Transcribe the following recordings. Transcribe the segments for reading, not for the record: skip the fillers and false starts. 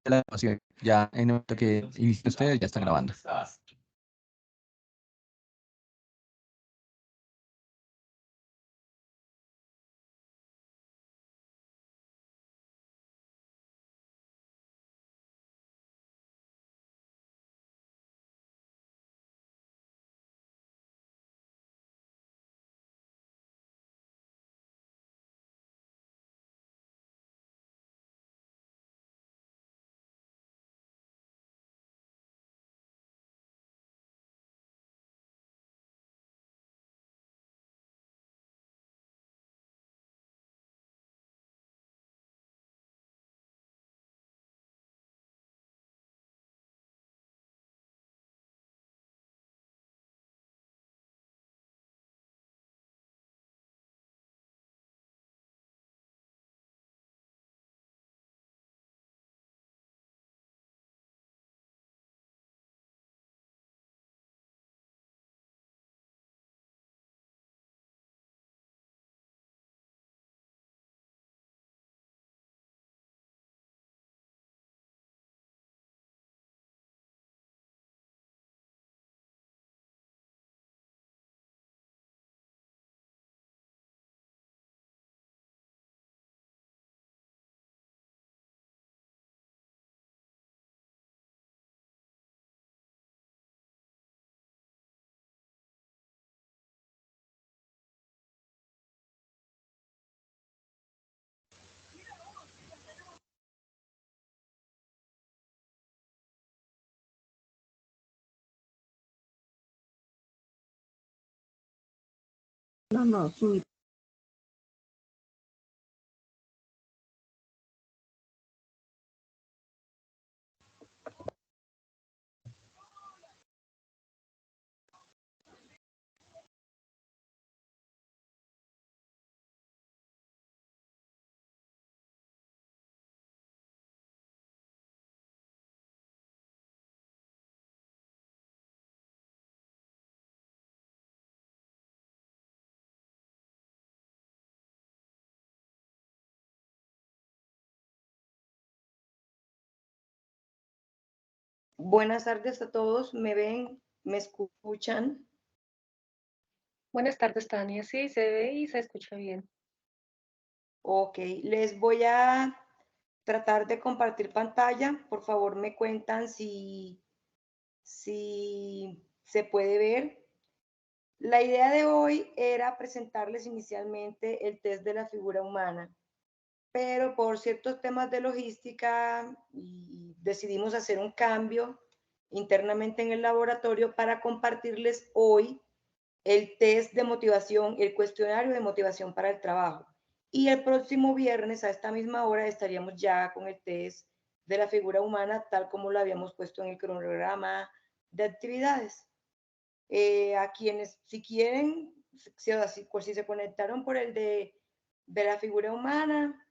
la grabación. Ya en el momento que inicie ustedes, ya está grabando. No, subir. Buenas tardes a todos. ¿Me ven? ¿Me escuchan? Buenas tardes, Tania. Sí, se ve y se escucha bien. Ok, les voy a tratar de compartir pantalla. Por favor, me cuentan si se puede ver. La idea de hoy era presentarles inicialmente el test de la figura humana, pero por ciertos temas de logística decidimos hacer un cambio internamente en el laboratorio para compartirles hoy el test de motivación, el cuestionario de motivación para el trabajo. Y el próximo viernes a esta misma hora estaríamos ya con el test de la figura humana, tal como lo habíamos puesto en el cronograma de actividades. A quienes, si quieren, si se conectaron por el de la figura humana,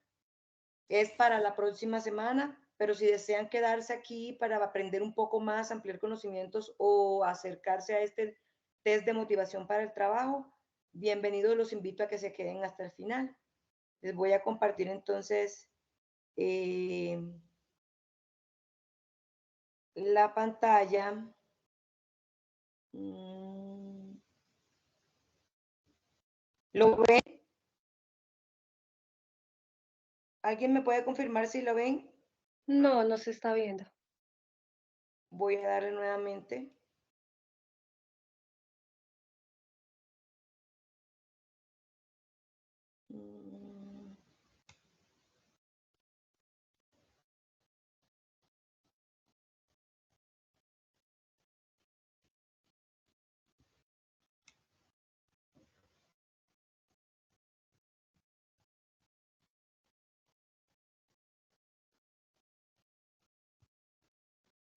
es para la próxima semana, pero si desean quedarse aquí para aprender un poco más, ampliar conocimientos o acercarse a este test de motivación para el trabajo, bienvenidos, los invito a que se queden hasta el final. Les voy a compartir entonces la pantalla. ¿Lo ven? ¿Alguien me puede confirmar si lo ven? No, no se está viendo. Voy a darle nuevamente.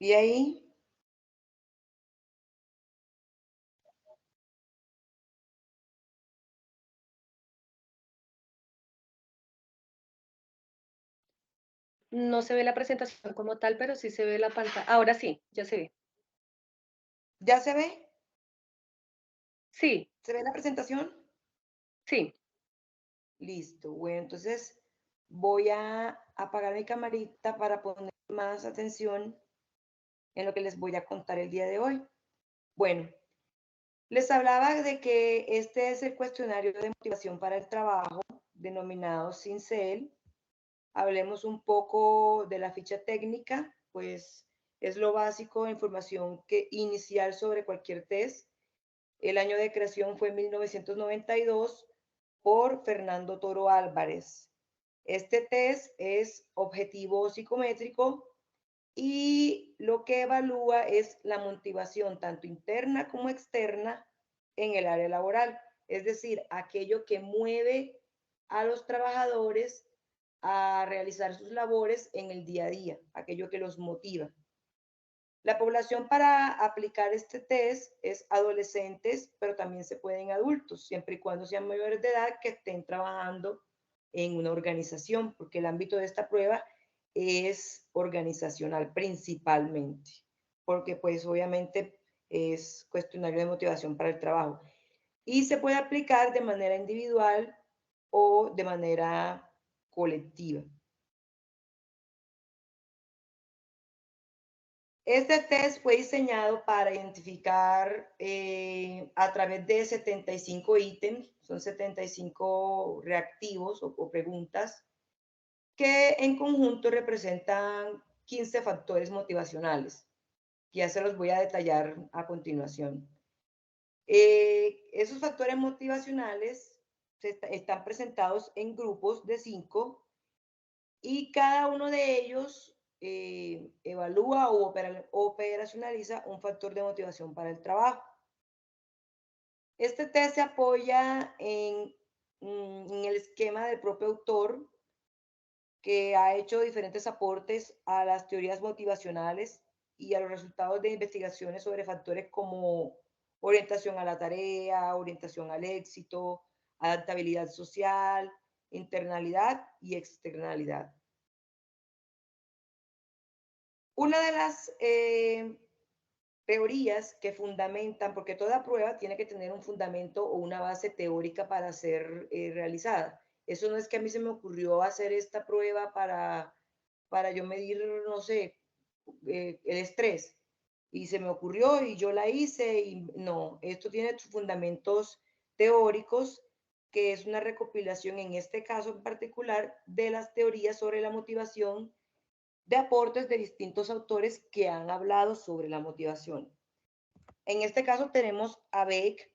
¿Y ahí? No se ve la presentación como tal, pero sí se ve la pantalla. Ahora sí, ya se ve. ¿Ya se ve? Sí. ¿Se ve la presentación? Sí. Listo. Bueno, entonces voy a apagar mi camarita para poner más atención en lo que les voy a contar el día de hoy. Bueno, les hablaba de que este es el cuestionario de motivación para el trabajo, denominado CINCEL. Hablemos un poco de la ficha técnica, pues es lo básico de información inicial sobre cualquier test. El año de creación fue 1992 por Fernando Toro Álvarez. Este test es objetivo psicométrico y lo que evalúa es la motivación tanto interna como externa en el área laboral, es decir, aquello que mueve a los trabajadores a realizar sus labores en el día a día, aquello que los motiva. La población para aplicar este test es adolescentes, pero también se pueden adultos, siempre y cuando sean mayores de edad que estén trabajando en una organización, porque el ámbito de esta prueba es organizacional principalmente, porque pues obviamente es cuestionario de motivación para el trabajo. Y se puede aplicar de manera individual o de manera colectiva. Este test fue diseñado para identificar a través de 75 ítems, son 75 reactivos o preguntas, que en conjunto representan 15 factores motivacionales. Ya se los voy a detallar a continuación. Esos factores motivacionales están presentados en grupos de 5 y cada uno de ellos evalúa o operacionaliza un factor de motivación para el trabajo. Este test se apoya en el esquema del propio autor, que ha hecho diferentes aportes a las teorías motivacionales y a los resultados de investigaciones sobre factores como orientación a la tarea, orientación al éxito, adaptabilidad social, internalidad y externalidad. Una de las teorías que fundamentan, porque toda prueba tiene que tener un fundamento o una base teórica para ser realizada. Eso no es que a mí se me ocurrió hacer esta prueba para yo medir, no sé, el estrés. Y se me ocurrió y yo la hice y no, esto tiene fundamentos teóricos, que es una recopilación en este caso en particular de las teorías sobre la motivación de aportes de distintos autores que han hablado sobre la motivación. En este caso tenemos a Beck,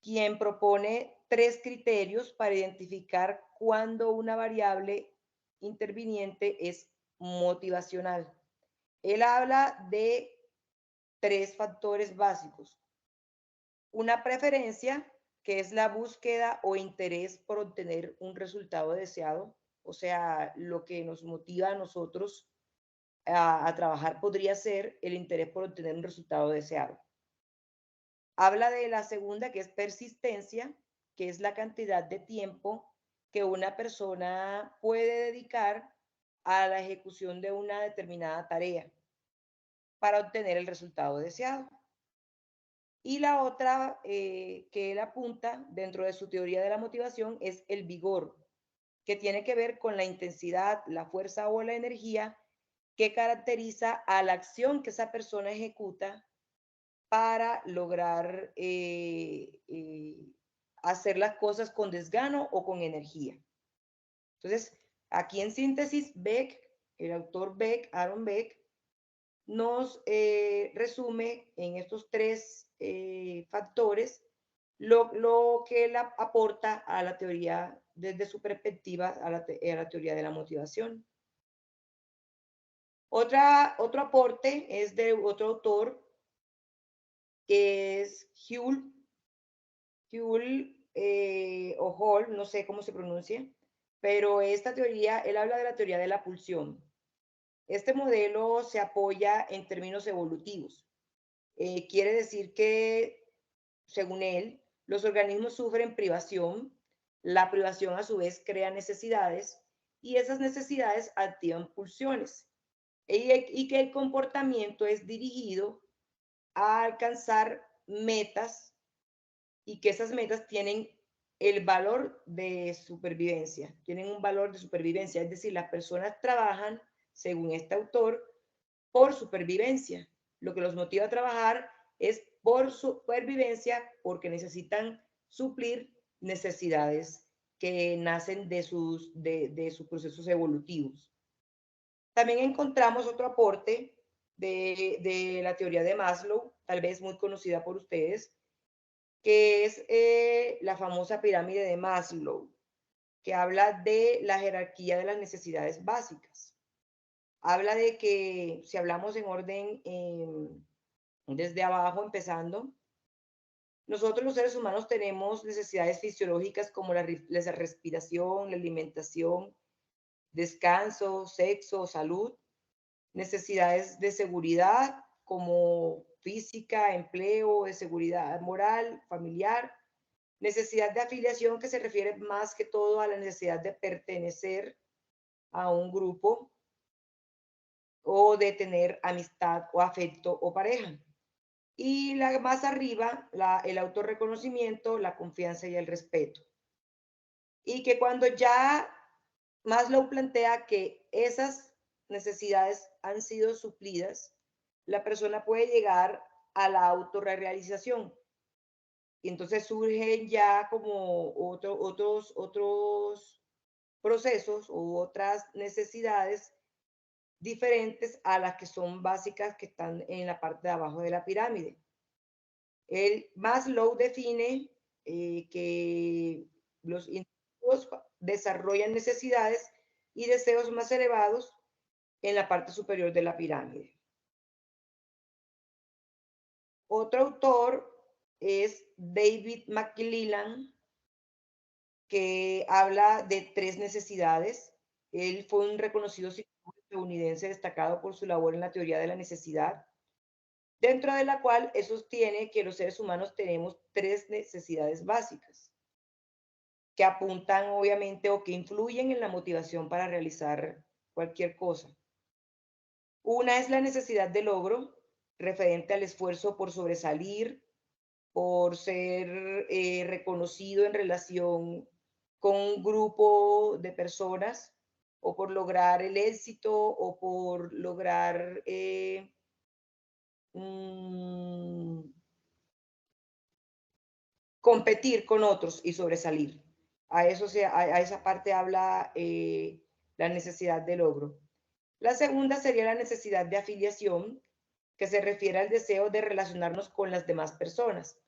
quien propone 3 criterios para identificar cuándo una variable interviniente es motivacional. Él habla de 3 factores básicos. Una preferencia, que es la búsqueda o interés por obtener un resultado deseado, o sea, lo que nos motiva a nosotros a trabajar podría ser el interés por obtener un resultado deseado. Habla de la segunda, que es persistencia, que es la cantidad de tiempo que una persona puede dedicar a la ejecución de una determinada tarea para obtener el resultado deseado. Y la otra que él apunta dentro de su teoría de la motivación es el vigor, que tiene que ver con la intensidad, la fuerza o la energía que caracteriza a la acción que esa persona ejecuta para lograr hacer las cosas con desgano o con energía. Entonces, aquí en síntesis, Beck, el autor Beck, Aaron Beck, nos resume en estos 3 factores lo que él aporta a la teoría desde su perspectiva a la teoría de la motivación. Otro aporte es de otro autor, que es Hull o Hall, no sé cómo se pronuncia, pero esta teoría, él habla de la teoría de la pulsión. Este modelo se apoya en términos evolutivos. Quiere decir que, según él, los organismos sufren privación, la privación a su vez crea necesidades y esas necesidades activan pulsiones y que el comportamiento es dirigido a alcanzar metas y que esas metas tienen el valor de supervivencia, tienen un valor de supervivencia, es decir, las personas trabajan según este autor, por supervivencia. Lo que los motiva a trabajar es por supervivencia, porque necesitan suplir necesidades que nacen de sus procesos evolutivos. También encontramos otro aporte de la teoría de Maslow, tal vez muy conocida por ustedes, que es la famosa pirámide de Maslow, que habla de la jerarquía de las necesidades básicas. Habla de que si hablamos en orden desde abajo, empezando, nosotros los seres humanos tenemos necesidades fisiológicas como la respiración, la alimentación, descanso, sexo, salud, necesidades de seguridad como física, empleo, de seguridad moral, familiar, necesidad de afiliación que se refiere más que todo a la necesidad de pertenecer a un grupo o de tener amistad o afecto o pareja. Y la más arriba, el autorreconocimiento, la confianza y el respeto. Y que cuando ya Maslow plantea que esas necesidades han sido suplidas, la persona puede llegar a la autorrealización. Y entonces surgen ya como otros procesos u otras necesidades diferentes a las que son básicas que están en la parte de abajo de la pirámide. El Maslow define que los individuos desarrollan necesidades y deseos más elevados en la parte superior de la pirámide. Otro autor es David McClelland, que habla de 3 necesidades. Él fue un reconocido psicólogo estadounidense destacado por su labor en la teoría de la necesidad, dentro de la cual él sostiene que los seres humanos tenemos 3 necesidades básicas que apuntan obviamente o que influyen en la motivación para realizar cualquier cosa. Una es la necesidad de logro, referente al esfuerzo por sobresalir, por ser reconocido en relación con un grupo de personas, o por lograr el éxito, o por lograr competir con otros y sobresalir. A esa parte habla la necesidad de logro. La segunda sería la necesidad de afiliación, que se refiere al deseo de relacionarnos con las demás personas.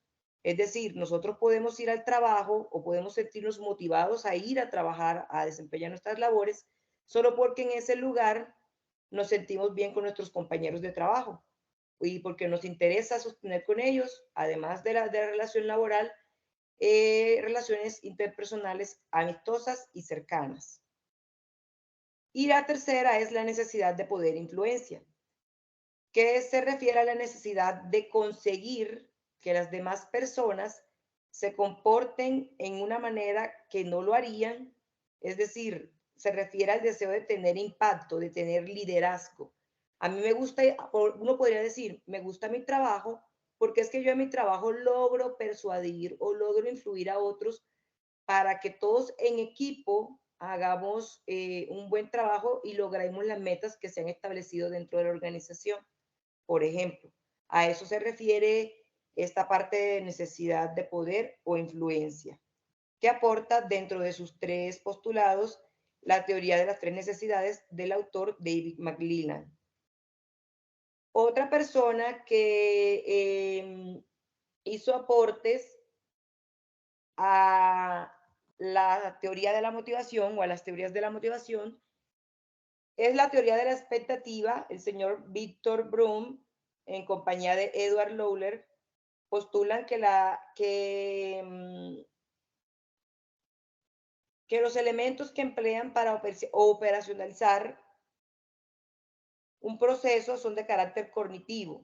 Es decir, nosotros podemos ir al trabajo o podemos sentirnos motivados a ir a trabajar, a desempeñar nuestras labores, solo porque en ese lugar nos sentimos bien con nuestros compañeros de trabajo y porque nos interesa sostener con ellos, además de la relación laboral, relaciones interpersonales amistosas y cercanas. Y la tercera es la necesidad de poder e influencia, que se refiere a la necesidad de conseguir que las demás personas se comporten en una manera que no lo harían, es decir, se refiere al deseo de tener impacto, de tener liderazgo. A mí me gusta, uno podría decir, me gusta mi trabajo porque es que yo en mi trabajo logro persuadir o logro influir a otros para que todos en equipo hagamos un buen trabajo y logremos las metas que se han establecido dentro de la organización. Por ejemplo, a eso se refiere esta parte de necesidad de poder o influencia, que aporta dentro de sus 3 postulados la teoría de las 3 necesidades del autor David McClelland. Otra persona que hizo aportes a la teoría de la motivación o a las teorías de la motivación es la teoría de la expectativa. El señor Victor Brum, en compañía de Edward Lawler, postulan que los elementos que emplean para operacionalizar un proceso son de carácter cognitivo.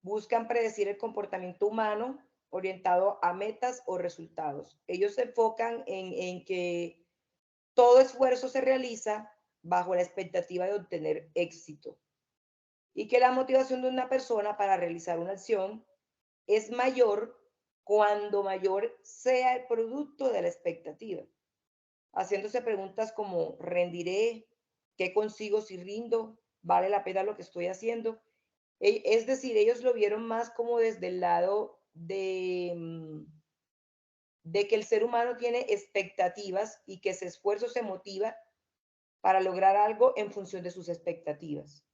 Buscan predecir el comportamiento humano orientado a metas o resultados. Ellos se enfocan en que todo esfuerzo se realiza bajo la expectativa de obtener éxito y que la motivación de una persona para realizar una acción es mayor cuando mayor sea el producto de la expectativa, haciéndose preguntas como ¿rendiré? ¿Qué consigo si rindo? ¿Vale la pena lo que estoy haciendo? Es decir, ellos lo vieron más como desde el lado de que el ser humano tiene expectativas y que ese esfuerzo se motiva para lograr algo en función de sus expectativas.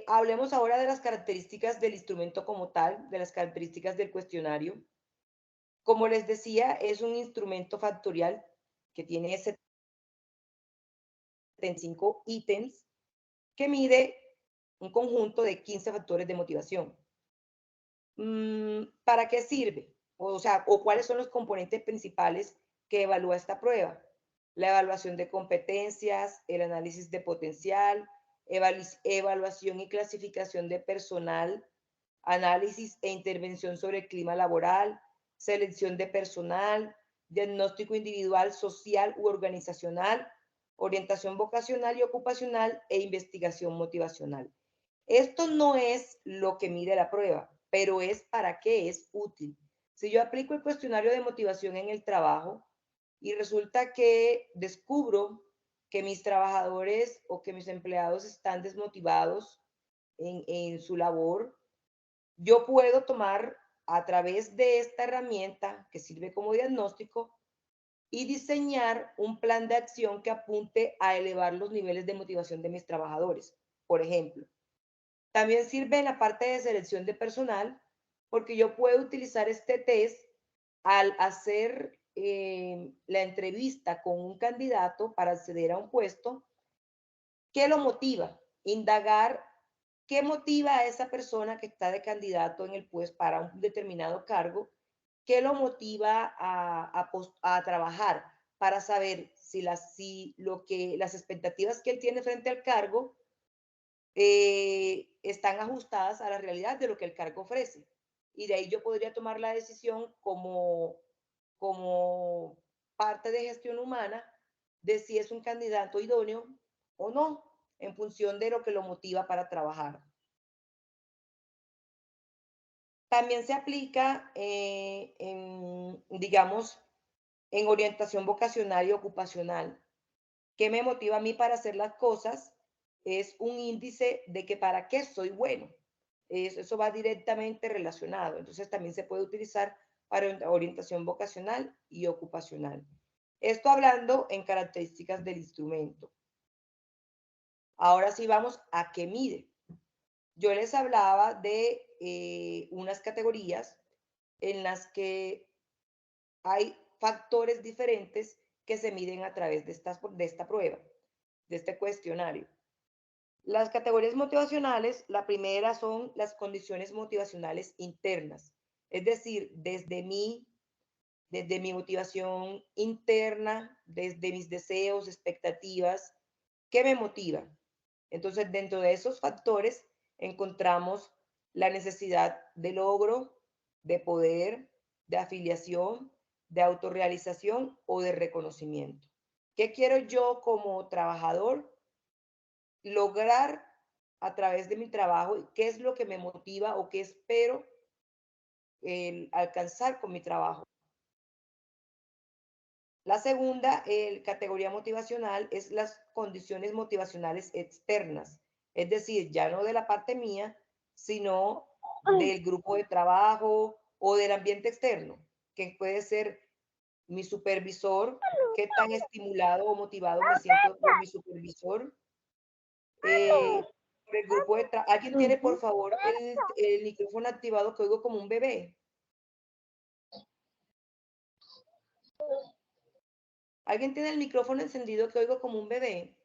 Hablemos ahora de las características del instrumento como tal, de las características del cuestionario. Como les decía, es un instrumento factorial que tiene 75 ítems que mide un conjunto de 15 factores de motivación. ¿Para qué sirve? O sea, o cuáles son los componentes principales que evalúa esta prueba. La evaluación de competencias, el análisis de potencial, evaluación y clasificación de personal, análisis e intervención sobre el clima laboral, selección de personal, diagnóstico individual, social u organizacional, orientación vocacional y ocupacional e investigación motivacional. Esto no es lo que mide la prueba, pero es para qué es útil. Si yo aplico el cuestionario de motivación en el trabajo y resulta que descubro que mis trabajadores o que mis empleados están desmotivados en su labor, yo puedo tomar a través de esta herramienta que sirve como diagnóstico y diseñar un plan de acción que apunte a elevar los niveles de motivación de mis trabajadores. Por ejemplo, también sirve en la parte de selección de personal porque yo puedo utilizar este test al hacer la entrevista con un candidato para acceder a un puesto. ¿Qué lo motiva? Indagar qué motiva a esa persona que está de candidato en el puesto para un determinado cargo, qué lo motiva a trabajar para saber si las expectativas que él tiene frente al cargo están ajustadas a la realidad de lo que el cargo ofrece. Y de ahí yo podría tomar la decisión como parte de gestión humana de si es un candidato idóneo o no, en función de lo que lo motiva para trabajar. También se aplica, digamos, en orientación vocacional y ocupacional. ¿Qué me motiva a mí para hacer las cosas? Es un índice de que para qué soy bueno. Eso va directamente relacionado. Entonces también se puede utilizar para orientación vocacional y ocupacional. Esto hablando en características del instrumento. Ahora sí vamos a qué mide. Yo les hablaba de unas categorías en las que hay factores diferentes que se miden a través de esta prueba, de este cuestionario. Las categorías motivacionales, la primera son las condiciones motivacionales internas, es decir, desde mi motivación interna, desde mis deseos, expectativas, ¿qué me motiva? Entonces, dentro de esos factores encontramos la necesidad de logro, de poder, de afiliación, de autorrealización o de reconocimiento. ¿Qué quiero yo como trabajador lograr a través de mi trabajo? ¿Qué es lo que me motiva o qué espero alcanzar con mi trabajo? La segunda categoría motivacional es las condiciones motivacionales externas, es decir, ya no de la parte mía, sino del grupo de trabajo o del ambiente externo, que puede ser mi supervisor, qué tan estimulado o motivado me siento por mi supervisor, por el grupo de trabajo. ¿Alguien tiene, por favor, el micrófono activado que oigo como un bebé? ¿Alguien tiene el micrófono encendido que oigo como un bebé?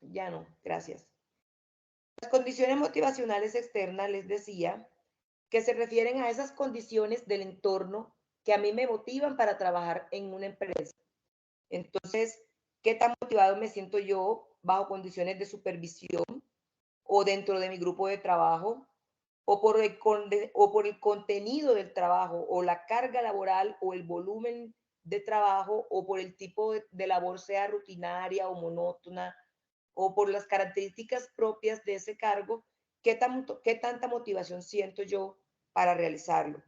Ya no, gracias. Las condiciones motivacionales externas, les decía, que se refieren a esas condiciones del entorno que a mí me motivan para trabajar en una empresa. Entonces, ¿qué tan motivado me siento yo bajo condiciones de supervisión o dentro de mi grupo de trabajo? O por el contenido del trabajo, o la carga laboral, o el volumen de trabajo, o por el tipo de labor, sea rutinaria o monótona, o por las características propias de ese cargo, qué tanta motivación siento yo para realizarlo.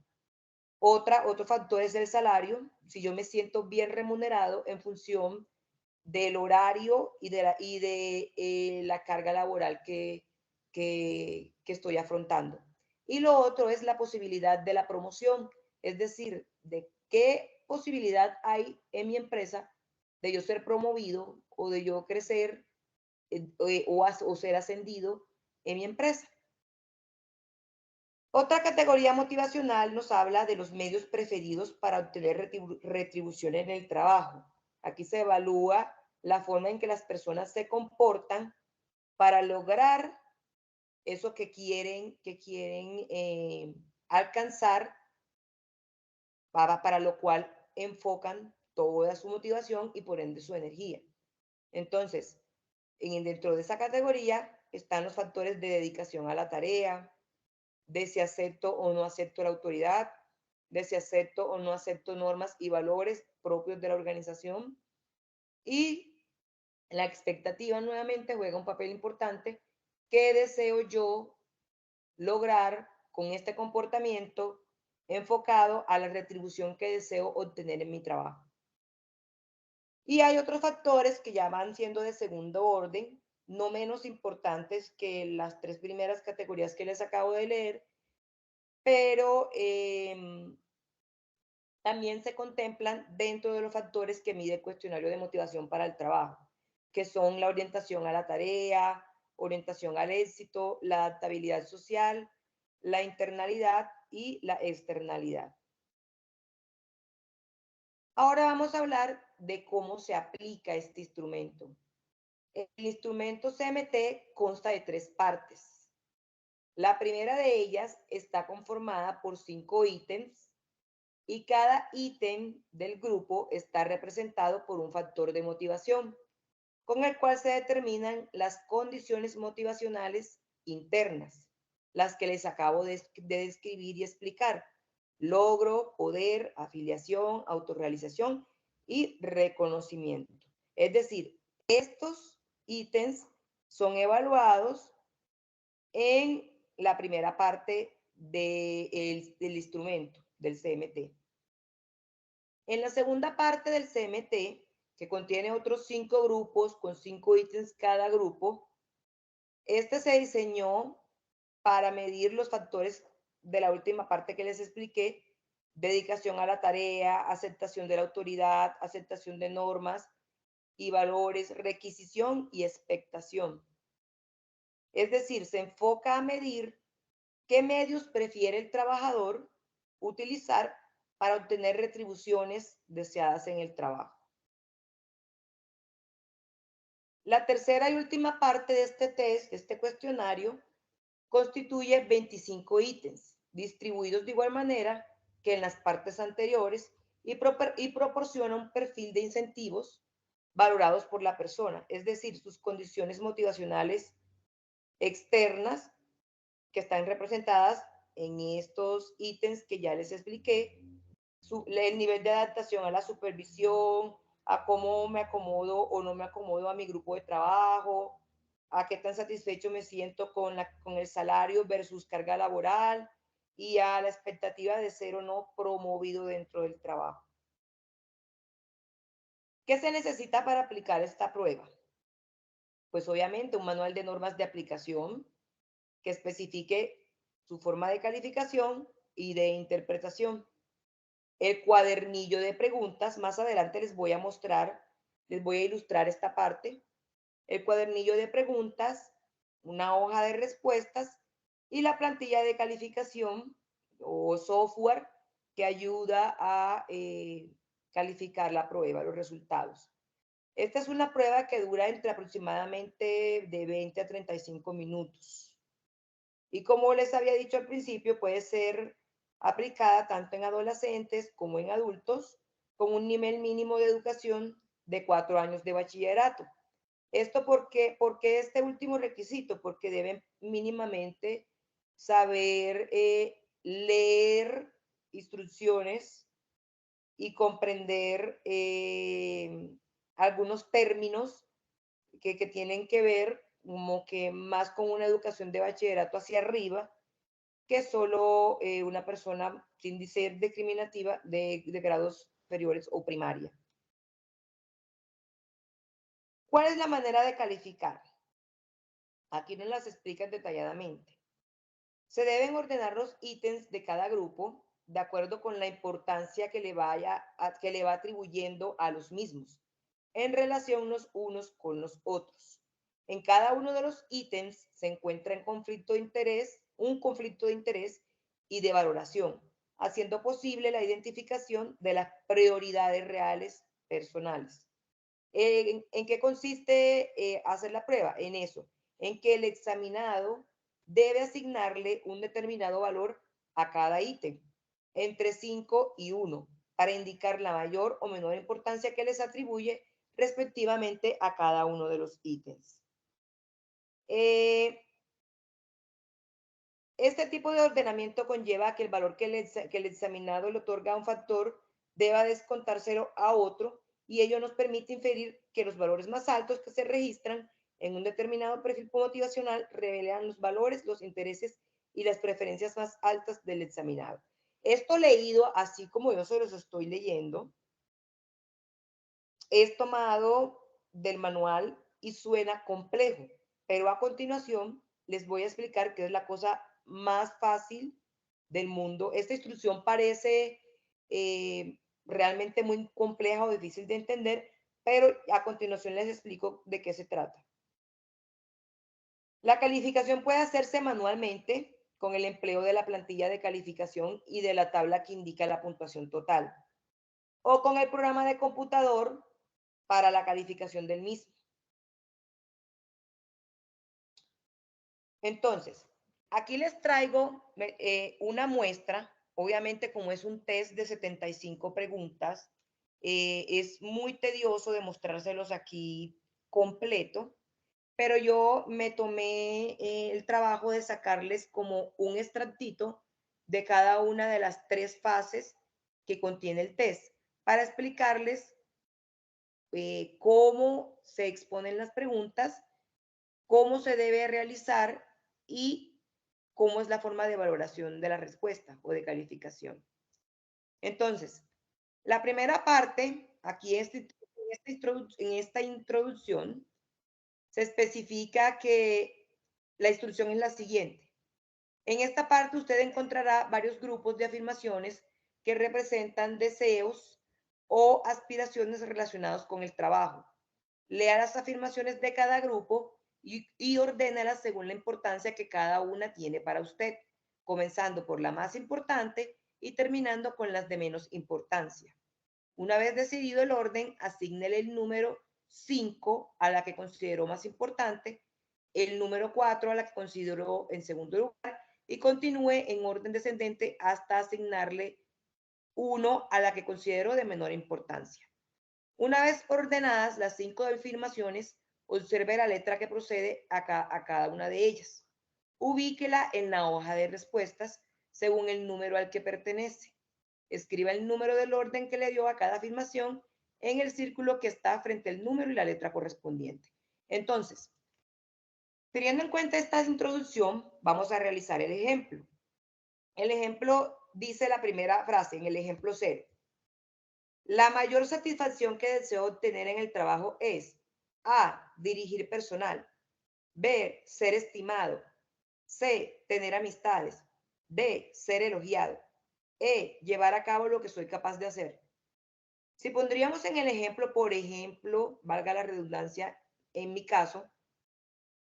Otro factor es el salario. Si yo me siento bien remunerado en función del horario y de la carga laboral que estoy afrontando. Y lo otro es la posibilidad de la promoción, es decir, de qué posibilidad hay en mi empresa de yo ser promovido o de yo crecer o ser ascendido en mi empresa. Otra categoría motivacional nos habla de los medios preferidos para obtener retribución en el trabajo. Aquí se evalúa la forma en que las personas se comportan para lograr eso que quieren alcanzar, para lo cual enfocan toda su motivación y por ende su energía. Entonces, dentro de esa categoría están los factores de dedicación a la tarea, de si acepto o no acepto la autoridad, de si acepto o no acepto normas y valores propios de la organización. Y la expectativa nuevamente juega un papel importante. ¿Qué deseo yo lograr con este comportamiento enfocado a la retribución que deseo obtener en mi trabajo? Y hay otros factores que ya van siendo de segundo orden, no menos importantes que las tres primeras categorías que les acabo de leer, pero también se contemplan dentro de los factores que mide el cuestionario de motivación para el trabajo, que son la orientación a la tarea, orientación al éxito, la adaptabilidad social, la internalidad y la externalidad. Ahora vamos a hablar de cómo se aplica este instrumento. El instrumento CMT consta de 3 partes. La primera de ellas está conformada por 5 ítems y cada ítem del grupo está representado por un factor de motivación, con el cual se determinan las condiciones motivacionales internas, las que les acabo de describir y explicar: logro, poder, afiliación, autorrealización y reconocimiento. Es decir, estos ítems son evaluados en la primera parte del instrumento, del CMT. En la segunda parte del CMT, que contiene otros 5 grupos con 5 ítems cada grupo, este se diseñó para medir los factores de la última parte que les expliqué: dedicación a la tarea, aceptación de la autoridad, aceptación de normas y valores, requisición y expectación. Es decir, se enfoca a medir qué medios prefiere el trabajador utilizar para obtener retribuciones deseadas en el trabajo. La tercera y última parte de este test, de este cuestionario, constituye 25 ítems, distribuidos de igual manera que en las partes anteriores, y proporciona un perfil de incentivos valorados por la persona, es decir, sus condiciones motivacionales externas, que están representadas en estos ítems que ya les expliqué, el nivel de adaptación a la supervisión, a cómo me acomodo o no me acomodo a mi grupo de trabajo, a qué tan satisfecho me siento con el salario versus carga laboral, y a la expectativa de ser o no promovido dentro del trabajo. ¿Qué se necesita para aplicar esta prueba? Pues obviamente un manual de normas de aplicación que especifique su forma de calificación y de interpretación. El cuadernillo de preguntas, más adelante les voy a mostrar, les voy a ilustrar esta parte. El cuadernillo de preguntas, una hoja de respuestas y la plantilla de calificación o software que ayuda a calificar la prueba, los resultados. Esta es una prueba que dura entre aproximadamente de 20 a 35 minutos. Y como les había dicho al principio, puede ser aplicada tanto en adolescentes como en adultos con un nivel mínimo de educación de 4 años de bachillerato. ¿Esto por qué este último requisito? Porque deben mínimamente saber leer instrucciones y comprender algunos términos que tienen que ver como que más con una educación de bachillerato hacia arriba, que solo una persona sin ser discriminativa de grados superiores o primaria. ¿Cuál es la manera de calificar? Aquí nos las explican detalladamente. Se deben ordenar los ítems de cada grupo de acuerdo con la importancia que le va atribuyendo a los mismos, en relación los unos con los otros. En cada uno de los ítems se encuentra un conflicto de interés y de valoración, haciendo posible la identificación de las prioridades reales personales. ¿En qué consiste hacer la prueba? En eso, en que el examinado debe asignarle un determinado valor a cada ítem, entre 5 y 1, para indicar la mayor o menor importancia que les atribuye respectivamente a cada uno de los ítems. Este tipo de ordenamiento conlleva que el valor que el examinado le otorga a un factor deba descontárselo a otro, y ello nos permite inferir que los valores más altos que se registran en un determinado perfil motivacional revelan los valores, los intereses y las preferencias más altas del examinado. Esto leído, así como yo se los estoy leyendo, es tomado del manual y suena complejo, pero a continuación les voy a explicar qué es la cosa más fácil del mundo. Esta instrucción parece realmente muy compleja o difícil de entender, pero a continuación les explico de qué se trata. La calificación puede hacerse manualmente con el empleo de la plantilla de calificación y de la tabla que indica la puntuación total, o con el programa de computador para la calificación del mismo. Entonces, aquí les traigo una muestra. Obviamente, como es un test de 75 preguntas, es muy tedioso demostrárselos aquí completo, pero yo me tomé el trabajo de sacarles como un extractito de cada una de las 3 fases que contiene el test para explicarles cómo se exponen las preguntas, cómo se debe realizar y cómo es la forma de valoración de la respuesta o de calificación. Entonces, la primera parte, aquí en esta introducción, se especifica que la instrucción es la siguiente. En esta parte usted encontrará varios grupos de afirmaciones que representan deseos o aspiraciones relacionados con el trabajo. Lea las afirmaciones de cada grupo y ordénalas según la importancia que cada una tiene para usted, comenzando por la más importante y terminando con las de menos importancia. Una vez decidido el orden, asígnele el número 5 a la que consideró más importante, el número 4 a la que consideró en segundo lugar, y continúe en orden descendente hasta asignarle 1 a la que consideró de menor importancia. Una vez ordenadas las 5 afirmaciones, observe la letra que procede a cada una de ellas. Ubíquela en la hoja de respuestas según el número al que pertenece. Escriba el número del orden que le dio a cada afirmación en el círculo que está frente al número y la letra correspondiente. Entonces, teniendo en cuenta esta introducción, vamos a realizar el ejemplo. El ejemplo dice la primera frase en el ejemplo 0. La mayor satisfacción que deseo obtener en el trabajo es A, dirigir personal, B, ser estimado, C, tener amistades, D, ser elogiado, E, llevar a cabo lo que soy capaz de hacer. Si pondríamos en el ejemplo, por ejemplo, valga la redundancia, en mi caso,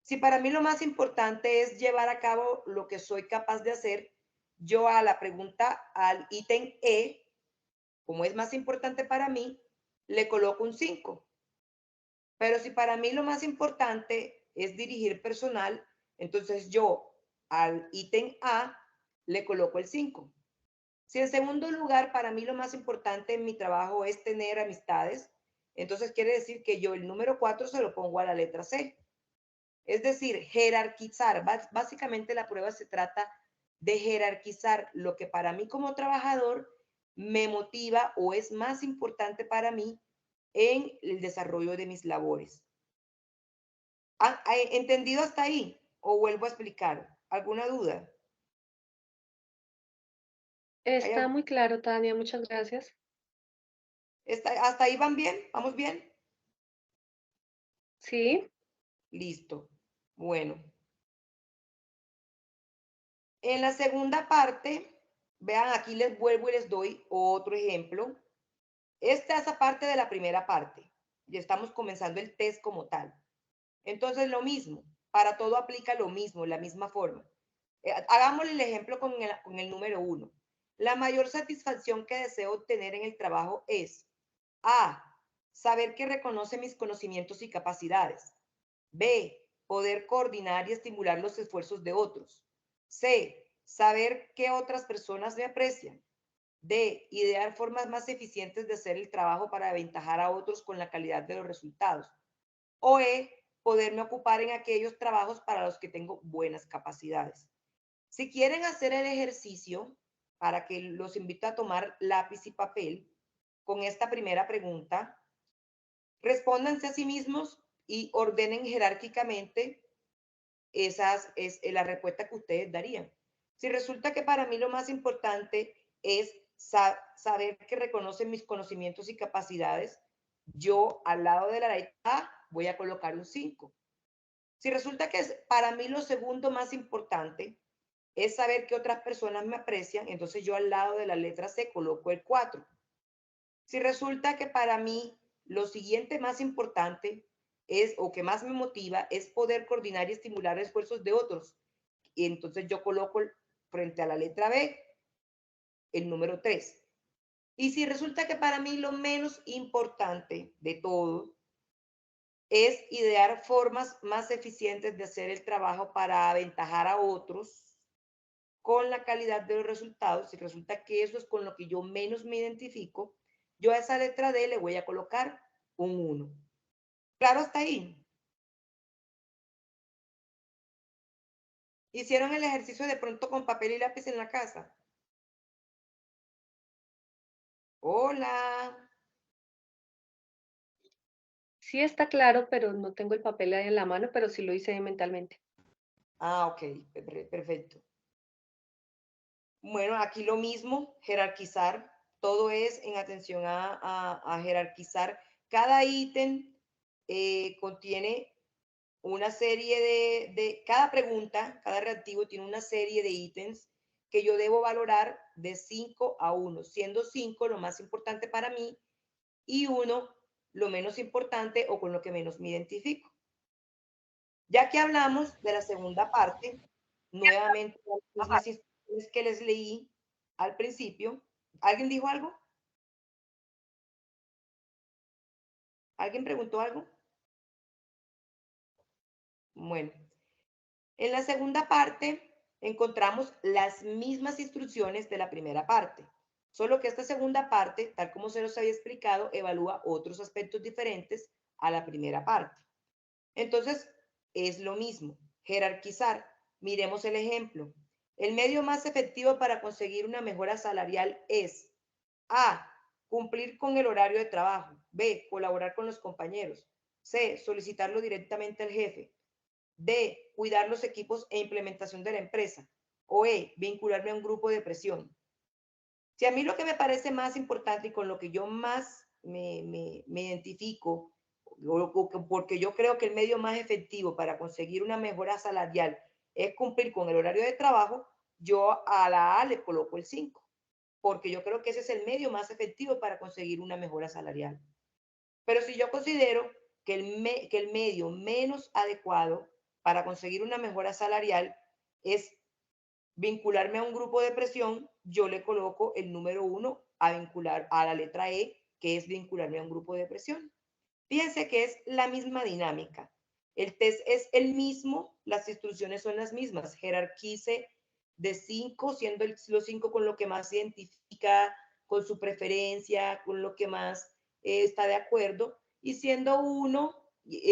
si para mí lo más importante es llevar a cabo lo que soy capaz de hacer, yo a la pregunta, al ítem E, como es más importante para mí, le coloco un 5. Pero si para mí lo más importante es dirigir personal, entonces yo al ítem A le coloco el 5. Si en segundo lugar para mí lo más importante en mi trabajo es tener amistades, entonces quiere decir que yo el número 4 se lo pongo a la letra C. Es decir, jerarquizar. Básicamente la prueba se trata de jerarquizar lo que para mí como trabajador me motiva o es más importante para mí en el desarrollo de mis labores. ¿Entendido hasta ahí? ¿O vuelvo a explicar? ¿Alguna duda? Está muy claro, Tania, muchas gracias. ¿Hasta ahí van bien? ¿Vamos bien? Sí, Listo. Bueno. En la segunda parte, vean, aquí les vuelvo y les doy otro ejemplo. Esta es aparte de la primera parte. Ya estamos comenzando el test como tal. Entonces, lo mismo. Para todo aplica lo mismo, la misma forma. Hagámosle el ejemplo con el número 1. La mayor satisfacción que deseo obtener en el trabajo es A. Saber que reconoce mis conocimientos y capacidades. B. Poder coordinar y estimular los esfuerzos de otros. C. Saber que otras personas me aprecian. D. Idear formas más eficientes de hacer el trabajo para aventajar a otros con la calidad de los resultados. O E. Poderme ocupar en aquellos trabajos para los que tengo buenas capacidades. Si quieren hacer el ejercicio, para que los invito a tomar lápiz y papel, con esta primera pregunta, respóndanse a sí mismos y ordenen jerárquicamente la respuesta que ustedes darían. Si resulta que para mí lo más importante es saber que reconocen mis conocimientos y capacidades, yo al lado de la letra A voy a colocar un 5. Si resulta que para mí lo segundo más importante es saber que otras personas me aprecian, entonces yo al lado de la letra C coloco el 4. Si resulta que para mí lo siguiente más importante es, o que más me motiva, es poder coordinar y estimular esfuerzos de otros, y entonces yo coloco frente a la letra B el número 3. Y si resulta que para mí lo menos importante de todo es idear formas más eficientes de hacer el trabajo para aventajar a otros con la calidad de los resultados, si resulta que eso es con lo que yo menos me identifico, yo a esa letra D le voy a colocar un 1. ¿Claro hasta ahí? ¿Hicieron el ejercicio de pronto con papel y lápiz en la casa? Hola. sí está claro, pero no tengo el papel ahí en la mano, pero sí lo hice mentalmente. Ah, ok, perfecto. Bueno, aquí lo mismo, jerarquizar. Todo es en atención a jerarquizar. Cada ítem contiene una serie cada pregunta, cada reactivo tiene una serie de ítems que yo debo valorar de 5 a 1, siendo 5 lo más importante para mí y 1 lo menos importante o con lo que menos me identifico. Ya que hablamos de la segunda parte, nuevamente las mismas instrucciones que les leí al principio. ¿Alguien dijo algo? ¿Alguien preguntó algo? Bueno, en la segunda parte encontramos las mismas instrucciones de la primera parte, solo que esta segunda parte, tal como se los había explicado, evalúa otros aspectos diferentes a la primera parte. Entonces, es lo mismo, jerarquizar. Miremos el ejemplo. El medio más efectivo para conseguir una mejora salarial es A. Cumplir con el horario de trabajo. B. Colaborar con los compañeros. C. Solicitarlo directamente al jefe. D. Cuidar los equipos e implementación de la empresa. O E. Vincularme a un grupo de presión. Si a mí lo que me parece más importante y con lo que yo más me identifico, porque yo creo que el medio más efectivo para conseguir una mejora salarial es cumplir con el horario de trabajo, yo a la A le coloco el 5, porque yo creo que ese es el medio más efectivo para conseguir una mejora salarial. Pero si yo considero que el medio menos adecuado para conseguir una mejora salarial es vincularme a un grupo de presión, yo le coloco el número 1 a vincular a la letra E, que es vincularme a un grupo de presión. Fíjense que es la misma dinámica. El test es el mismo, las instrucciones son las mismas. Jerarquice de 5, siendo los 5 con lo que más se identifica, con su preferencia, con lo que más está de acuerdo. Y siendo 1,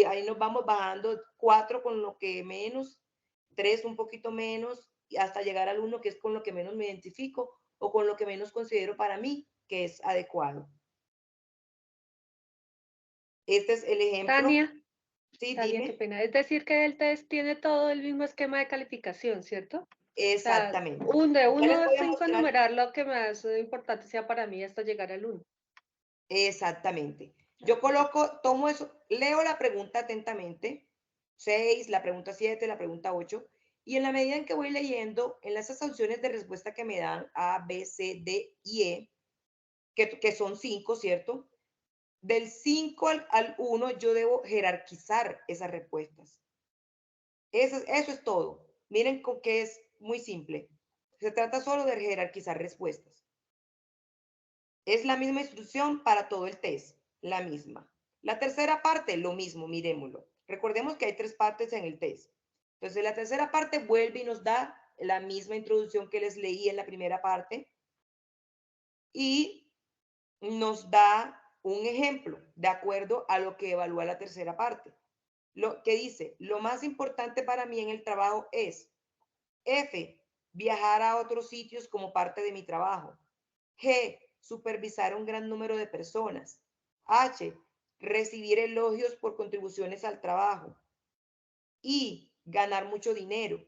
ahí nos vamos bajando, 4 con lo que menos, 3 un poquito menos, hasta llegar al 1 que es con lo que menos me identifico o con lo que menos considero para mí que es adecuado. Este es el ejemplo. Tania, Sí, Tania, qué dime. pena. Es decir, que el test tiene todo el mismo esquema de calificación, ¿cierto? Exactamente. De Ya 1 les a voy a 5 mostrar. enumerar lo que más importante sea para mí hasta llegar al 1. Exactamente. Yo coloco, tomo eso, leo la pregunta atentamente, 6, la pregunta 7, la pregunta 8, y en la medida en que voy leyendo, en esas opciones de respuesta que me dan A, B, C, D y E, que son 5, ¿cierto? Del 5 al 1 yo debo jerarquizar esas respuestas. Eso es todo. Miren con que es muy simple. Se trata solo de jerarquizar respuestas. Es la misma instrucción para todo el test, la misma. La tercera parte, lo mismo, miremoslo. Recordemos que hay 3 partes en el test. Entonces, la tercera parte vuelve y nos da la misma introducción que les leí en la primera parte y nos da un ejemplo de acuerdo a lo que evalúa la tercera parte. Lo que dice, lo más importante para mí en el trabajo es F, viajar a otros sitios como parte de mi trabajo. G, supervisar a un gran número de personas. H, recibir elogios por contribuciones al trabajo. I, ganar mucho dinero.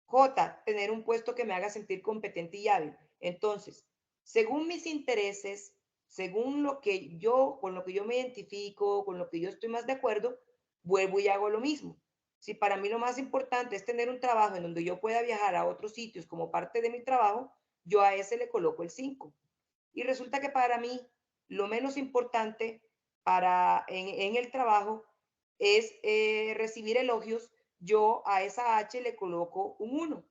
J, tener un puesto que me haga sentir competente y hábil. Entonces, según mis intereses, según con lo que yo me identifico, con lo que yo estoy más de acuerdo, vuelvo y hago lo mismo. Si para mí lo más importante es tener un trabajo en donde yo pueda viajar a otros sitios como parte de mi trabajo, yo a ese le coloco el 5. Y resulta que para mí lo menos importante en el trabajo es recibir elogios. Yo a esa H le coloco un 1,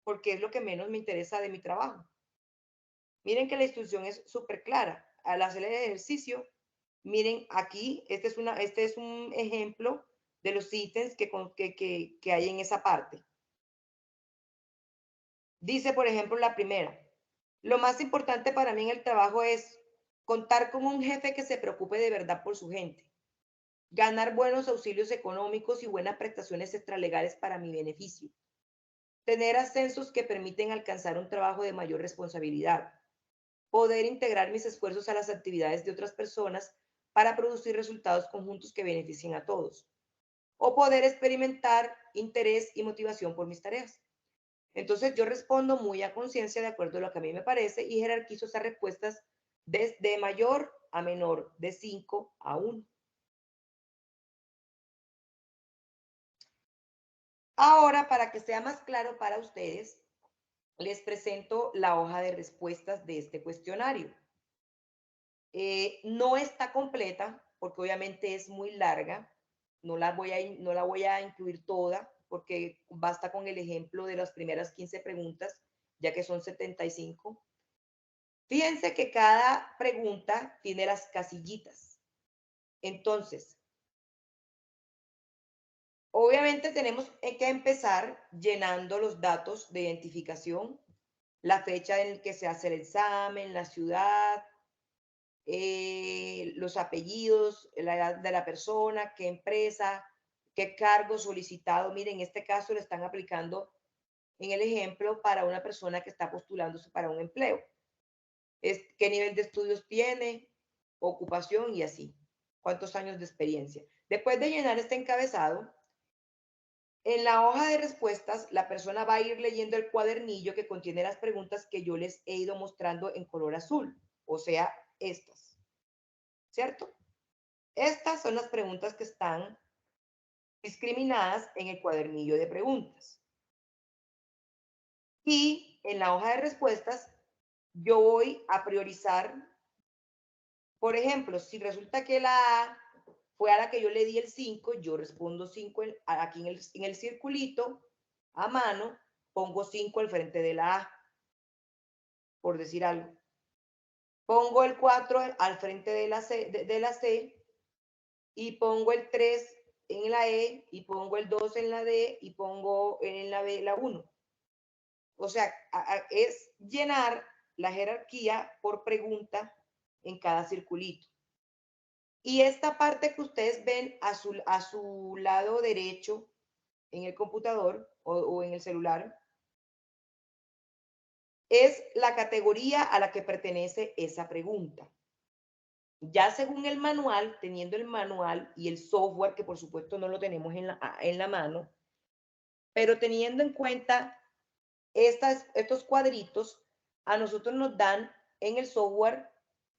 porque es lo que menos me interesa de mi trabajo. Miren que la instrucción es súper clara. Al hacer el ejercicio, miren aquí, este es un ejemplo de los ítems que hay en esa parte. Dice, por ejemplo, la primera, lo más importante para mí en el trabajo es contar con un jefe que se preocupe de verdad por su gente, ganar buenos auxilios económicos y buenas prestaciones extralegales para mi beneficio, tener ascensos que permiten alcanzar un trabajo de mayor responsabilidad, poder integrar mis esfuerzos a las actividades de otras personas para producir resultados conjuntos que beneficien a todos, o poder experimentar interés y motivación por mis tareas. Entonces yo respondo muy a conciencia de acuerdo a lo que a mí me parece y jerarquizo esas respuestas desde mayor a menor, de 5 a 1. Ahora, para que sea más claro para ustedes, les presento la hoja de respuestas de este cuestionario. No está completa porque obviamente es muy larga. No la voy a incluir toda porque basta con el ejemplo de las primeras 15 preguntas, ya que son 75. Fíjense que cada pregunta tiene las casillitas. Entonces, obviamente tenemos que empezar llenando los datos de identificación, la fecha en la que se hace el examen, la ciudad, los apellidos, la edad de la persona, qué empresa, qué cargo solicitado. Miren, en este caso le están aplicando en el ejemplo para una persona que está postulándose para un empleo. Qué nivel de estudios tiene, ocupación y así. Cuántos años de experiencia. Después de llenar este encabezado, en la hoja de respuestas, la persona va a ir leyendo el cuadernillo que contiene las preguntas que yo les he ido mostrando en color azul, o sea, estas, ¿cierto? Estas son las preguntas que están discriminadas en el cuadernillo de preguntas. Y en la hoja de respuestas, yo voy a priorizar, por ejemplo, si resulta que la A fue a la que yo le di el 5, yo respondo 5 aquí en el circulito, a mano, pongo 5 al frente de la A, por decir algo. Pongo el 4 al frente de la C y pongo el 3 en la E y pongo el 2 en la D y pongo en la B la 1. O sea, es llenar la jerarquía por pregunta en cada circulito. Y esta parte que ustedes ven a su lado derecho en el computador o en el celular, es la categoría a la que pertenece esa pregunta. Ya según el manual, teniendo el manual y el software, que por supuesto no lo tenemos en la mano, pero teniendo en cuenta estos cuadritos a nosotros nos dan en el software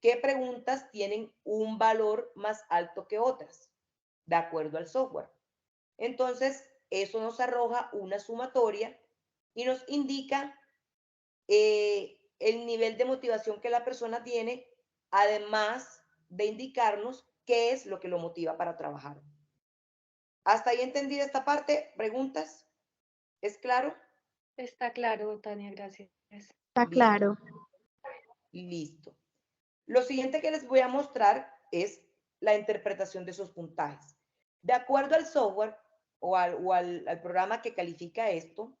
qué preguntas tienen un valor más alto que otras, de acuerdo al software. Entonces, eso nos arroja una sumatoria y nos indica el nivel de motivación que la persona tiene, además de indicarnos qué es lo que lo motiva para trabajar. ¿Hasta ahí entendida esta parte? ¿Preguntas? ¿Es claro? Está claro, Tania, gracias. Está claro. Listo. Lo siguiente que les voy a mostrar es la interpretación de esos puntajes. De acuerdo al software al programa que califica esto,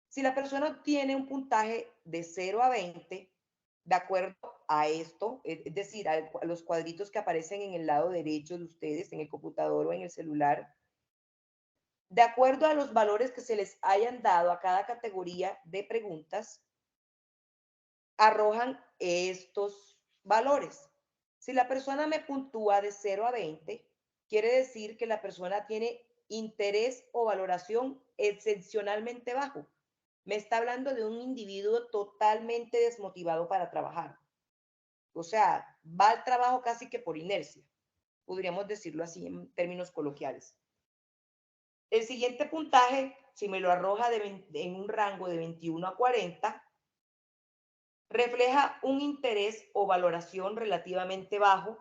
si la persona obtiene un puntaje de 0 a 20, de acuerdo a esto, es decir, a los cuadritos que aparecen en el lado derecho de ustedes, en el computador o en el celular, de acuerdo a los valores que se les hayan dado a cada categoría de preguntas, arrojan estos valores. Si la persona me puntúa de 0 a 20, quiere decir que la persona tiene interés o valoración excepcionalmente bajo. Me está hablando de un individuo totalmente desmotivado para trabajar. O sea, va al trabajo casi que por inercia. Podríamos decirlo así en términos coloquiales. El siguiente puntaje, si me lo arroja en un rango de 21 a 40, refleja un interés o valoración relativamente bajo,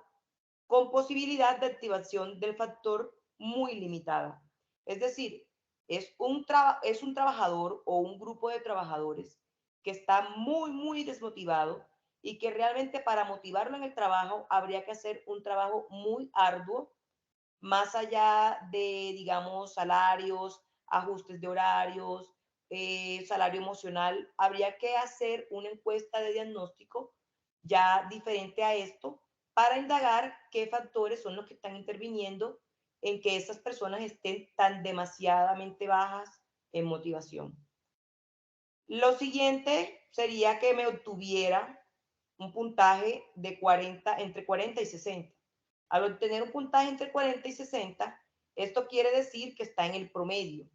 con posibilidad de activación del factor muy limitada. Es decir, es un trabajador o un grupo de trabajadores que está muy desmotivado y que realmente para motivarlo en el trabajo habría que hacer un trabajo muy arduo, más allá de, digamos, salarios, ajustes de horarios, salario emocional. Habría que hacer una encuesta de diagnóstico ya diferente a esto para indagar qué factores son los que están interviniendo en que esas personas estén tan demasiadamente bajas en motivación. Lo siguiente sería que me obtuviera un puntaje de 40, entre 40 y 60. Al obtener un puntaje entre 40 y 60, esto quiere decir que está en el promedio,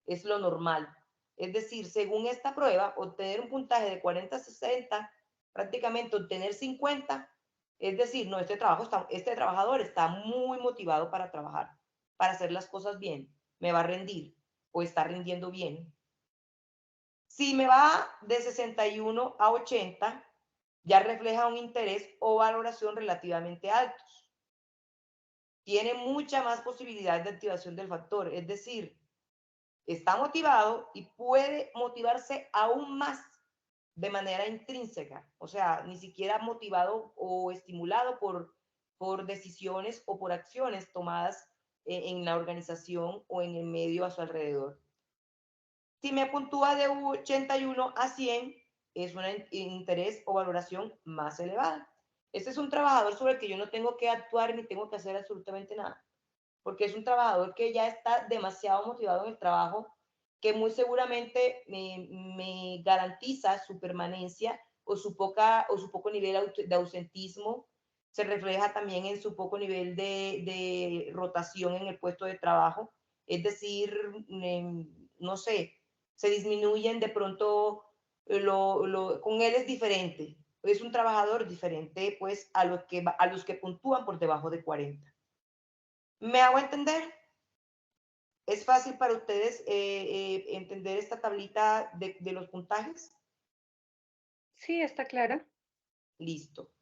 es lo normal. Es decir, según esta prueba, obtener un puntaje de 40 a 60, prácticamente obtener 50, es decir, no, este trabajador está muy motivado para trabajar, para hacer las cosas bien, me va a rendir o está rindiendo bien. Si me va de 61 a 80, ya refleja un interés o valoración relativamente altos. Tiene mucha más posibilidad de activación del factor, es decir, está motivado y puede motivarse aún más de manera intrínseca, o sea, ni siquiera motivado o estimulado por decisiones o por acciones tomadas en la organización o en el medio a su alrededor. Si me puntúa de 81 a 100, es un interés o valoración más elevada. Este es un trabajador sobre el que yo no tengo que actuar ni tengo que hacer absolutamente nada, porque es un trabajador que ya está demasiado motivado en el trabajo, que muy seguramente me garantiza su permanencia o su poco nivel de ausentismo. Se refleja también en su poco nivel de rotación en el puesto de trabajo. Es decir, no sé, se disminuyen de pronto, con él es diferente. Es un trabajador diferente pues a los que puntúan por debajo de 40. ¿Me hago entender? ¿Es fácil para ustedes entender esta tablita de los puntajes? Sí, está clara. Listo.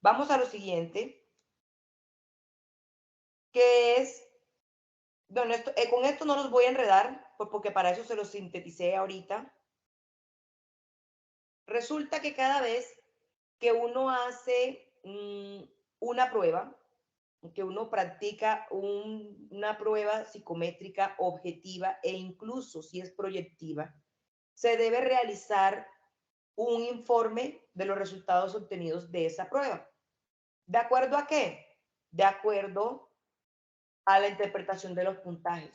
Vamos a lo siguiente, que es, bueno, con esto no los voy a enredar, porque para eso se los sinteticé ahorita. Resulta que cada vez que uno hace una prueba, que uno practica una prueba psicométrica objetiva e incluso si es proyectiva, se debe realizar un informe de los resultados obtenidos de esa prueba. ¿De acuerdo a qué? De acuerdo a la interpretación de los puntajes.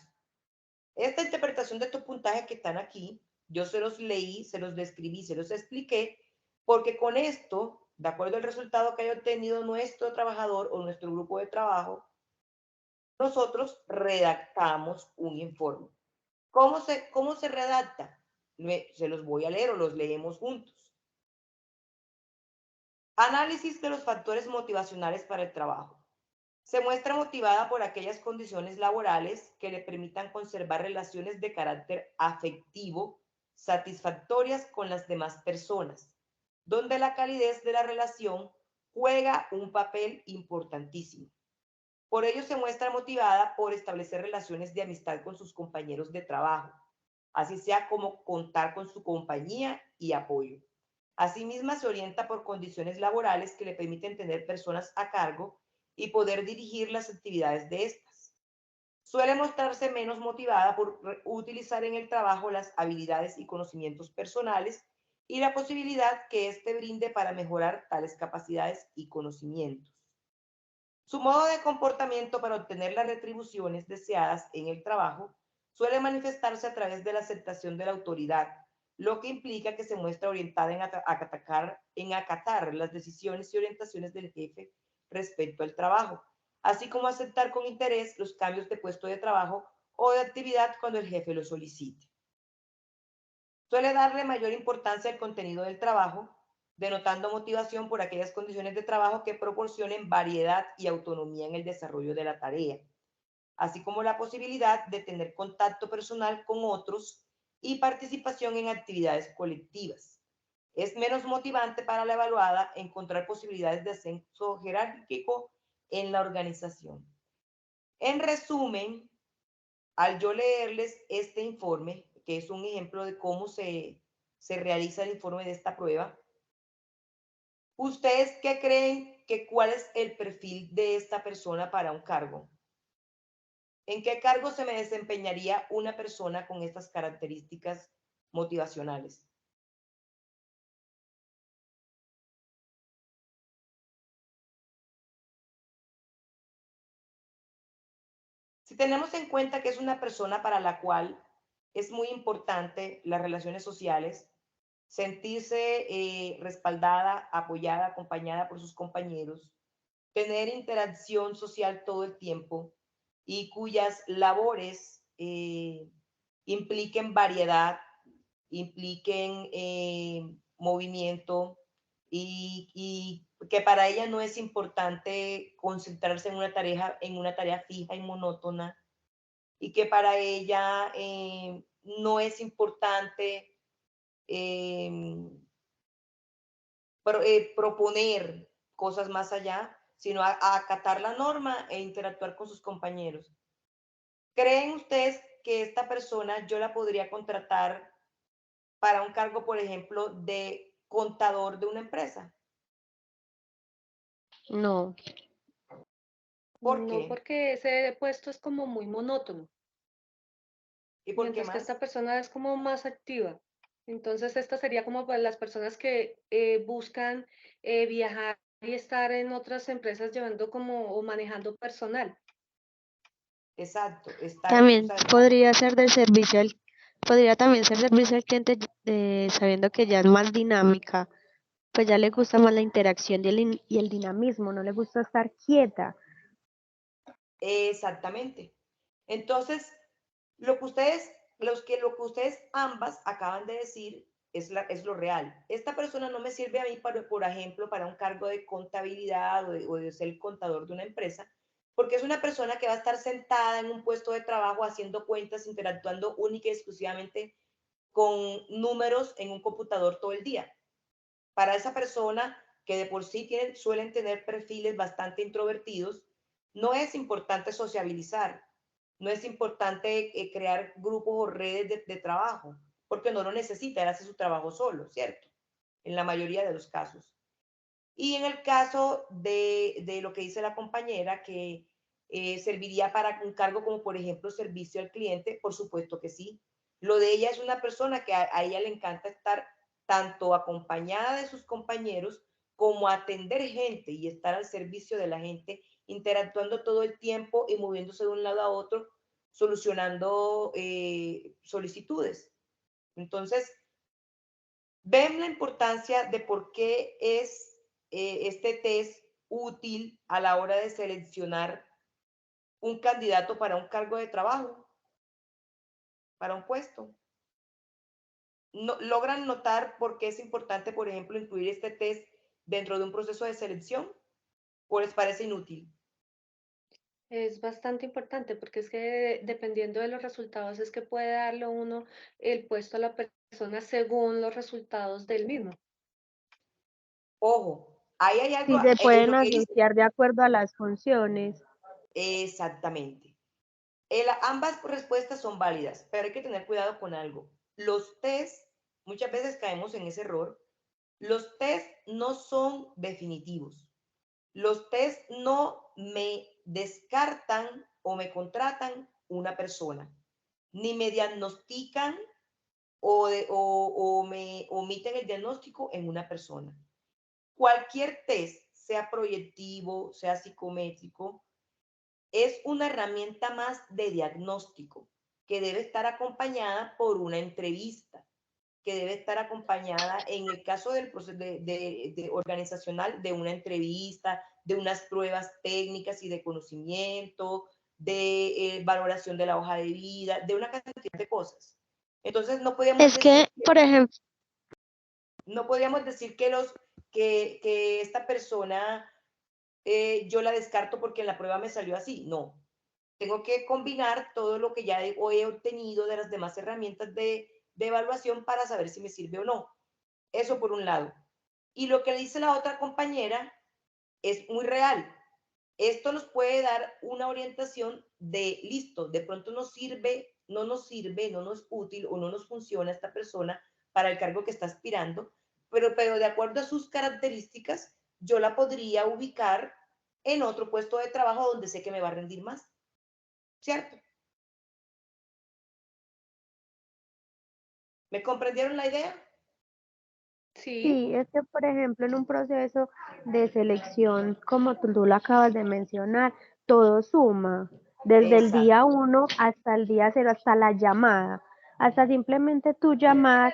Esta interpretación de estos puntajes que están aquí, yo se los leí, se los describí, se los expliqué, porque con esto, de acuerdo al resultado que haya obtenido nuestro trabajador o nuestro grupo de trabajo, nosotros redactamos un informe. ¿Cómo se redacta? Se los voy a leer o los leemos juntos. Análisis de los factores motivacionales para el trabajo. Se muestra motivada por aquellas condiciones laborales que le permitan conservar relaciones de carácter afectivo satisfactorias con las demás personas, donde la calidez de la relación juega un papel importantísimo. Por ello se muestra motivada por establecer relaciones de amistad con sus compañeros de trabajo, así sea como contar con su compañía y apoyo. Asimismo, se orienta por condiciones laborales que le permiten tener personas a cargo y poder dirigir las actividades de estas. Suele mostrarse menos motivada por utilizar en el trabajo las habilidades y conocimientos personales y la posibilidad que éste brinde para mejorar tales capacidades y conocimientos. Su modo de comportamiento para obtener las retribuciones deseadas en el trabajo suele manifestarse a través de la aceptación de la autoridad, lo que implica que se muestra orientada en acatar las decisiones y orientaciones del jefe respecto al trabajo, así como aceptar con interés los cambios de puesto de trabajo o de actividad cuando el jefe lo solicite. Suele darle mayor importancia al contenido del trabajo, denotando motivación por aquellas condiciones de trabajo que proporcionen variedad y autonomía en el desarrollo de la tarea, así como la posibilidad de tener contacto personal con otros y participación en actividades colectivas. Es menos motivante para la evaluada encontrar posibilidades de ascenso jerárquico en la organización. En resumen, al yo leerles este informe, que es un ejemplo de cómo se realiza el informe de esta prueba, ¿ustedes qué creen que cuál es el perfil de esta persona para un cargo? ¿En qué cargo se me desempeñaría una persona con estas características motivacionales? Si tenemos en cuenta que es una persona para la cual es muy importante las relaciones sociales, sentirse respaldada, apoyada, acompañada por sus compañeros, tener interacción social todo el tiempo y cuyas labores impliquen variedad, impliquen movimiento y que para ella no es importante concentrarse en una tarea fija y monótona y que para ella no es importante proponer cosas más allá, sino a acatar la norma e interactuar con sus compañeros. ¿Creen ustedes que esta persona yo la podría contratar para un cargo, por ejemplo, de contador de una empresa? No, ¿Por No, qué? porque ese puesto es como muy monótono, ¿Y por qué mientras que más? esta persona es como más activa. Entonces, esta sería como para las personas que buscan viajar y estar en otras empresas llevando como o manejando personal. Exacto, estar, o también sea, podría ser del servicio al, podría también ser servicio al cliente, sabiendo que ya es más dinámica, pues ya le gusta más la interacción y el dinamismo, no le gusta estar quieta. exactamente. Entonces, lo que ustedes ambas acaban de decir es lo real. Esta persona no me sirve a mí, por ejemplo, para un cargo de contabilidad o de ser el contador de una empresa, porque es una persona que va a estar sentada en un puesto de trabajo haciendo cuentas, interactuando única y exclusivamente con números en un computador todo el día. Para esa persona que de por sí suelen tener perfiles bastante introvertidos, no es importante sociabilizar, no es importante crear grupos o redes de trabajo, porque no lo necesita, él hace su trabajo solo, ¿cierto? En la mayoría de los casos. Y en el caso de lo que dice la compañera, que serviría para un cargo como por ejemplo servicio al cliente, por supuesto que sí. Lo de ella es una persona que a ella le encanta estar tanto acompañada de sus compañeros como atender gente y estar al servicio de la gente, interactuando todo el tiempo y moviéndose de un lado a otro, solucionando solicitudes. Entonces, ven la importancia de por qué es este test útil a la hora de seleccionar un candidato para un cargo de trabajo, para un puesto. logran notar por qué es importante, por ejemplo, incluir este test dentro de un proceso de selección, o les parece inútil? Es bastante importante porque es que dependiendo de los resultados es que puede darle uno el puesto a la persona según los resultados del mismo. Ojo, ahí hay algo, Si se pueden lo que dice, asociar de acuerdo a las funciones. exactamente. Ambas respuestas son válidas, pero hay que tener cuidado con algo. Los test, muchas veces caemos en ese error, los test no son definitivos. Los test no me descartan o me contratan una persona, ni me diagnostican o me omiten el diagnóstico en una persona. Cualquier test, sea proyectivo, sea psicométrico, es una herramienta más de diagnóstico que debe estar acompañada por una entrevista, que debe estar acompañada, en el caso del proceso de organizacional, de una entrevista, de unas pruebas técnicas y de conocimiento, de valoración de la hoja de vida, de una cantidad de cosas. Entonces no podíamos Es que, por ejemplo, no podíamos decir que esta persona yo la descarto porque en la prueba me salió así. No. Tengo que combinar todo lo que ya he obtenido de las demás herramientas de evaluación para saber si me sirve o no. Eso por un lado. Y lo que le dice la otra compañera es muy real. Esto nos puede dar una orientación de, listo, de pronto nos sirve, no nos es útil o no nos funciona esta persona para el cargo que está aspirando, pero de acuerdo a sus características, yo la podría ubicar en otro puesto de trabajo donde sé que me va a rendir más, ¿cierto? ¿Me comprendieron la idea? Sí, sí, es que, por ejemplo, en un proceso de selección, como tú lo acabas de mencionar, todo suma, desde el Exacto. día 1 hasta el día 0, hasta la llamada, hasta simplemente tú llamar